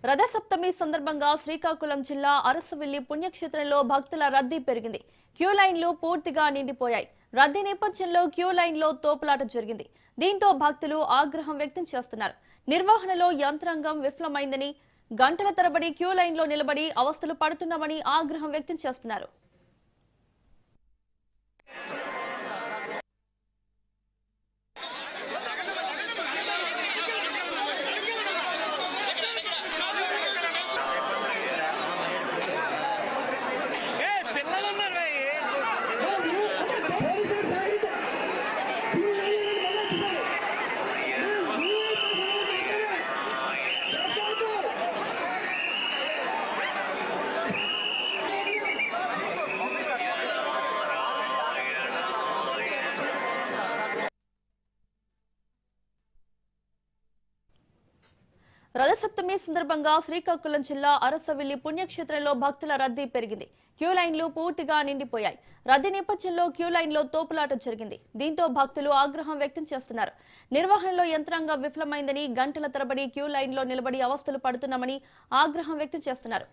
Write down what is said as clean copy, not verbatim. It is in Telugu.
రథసప్తమి సందర్భంగా శ్రీకాకుళం జిల్లా అరసవిల్లి పుణ్యక్షేత్రంలో భక్తుల రద్దీ పెరిగింది. క్యూ లైన్లు పూర్తిగా నిండిపోయాయి. రద్దీ నేపథ్యంలో క్యూ లైన్లో తోపులాట జరిగింది. దీంతో భక్తులు ఆగ్రహం వ్యక్తం చేస్తున్నారు. నిర్వహణలో యంత్రాంగం విఫలమైందని, గంటల తరబడి క్యూ లైన్లో నిలబడి అవస్థలు పడుతున్నామని ఆగ్రహం వ్యక్తం చేస్తున్నారు. రథసప్తమి సందర్భంగా శ్రీకాకుళం జిల్లా అరసవిల్లి పుణ్యక్షేత్రంలో భక్తుల రద్దీ పెరిగింది. క్యూ లైన్లు పూర్తిగా నిండిపోయాయి. రద్దీ నేపథ్యంలో క్యూ లైన్లో తోపులాట జరిగింది. దీంతో భక్తులు ఆగ్రహం వ్యక్తం చేస్తున్నారు. నిర్వహణలో యంత్రాంగం విఫలమైందని, గంటల తరబడి క్యూ లైన్లో నిలబడి అవస్థలు పడుతున్నామని ఆగ్రహం వ్యక్తం చేస్తున్నారు.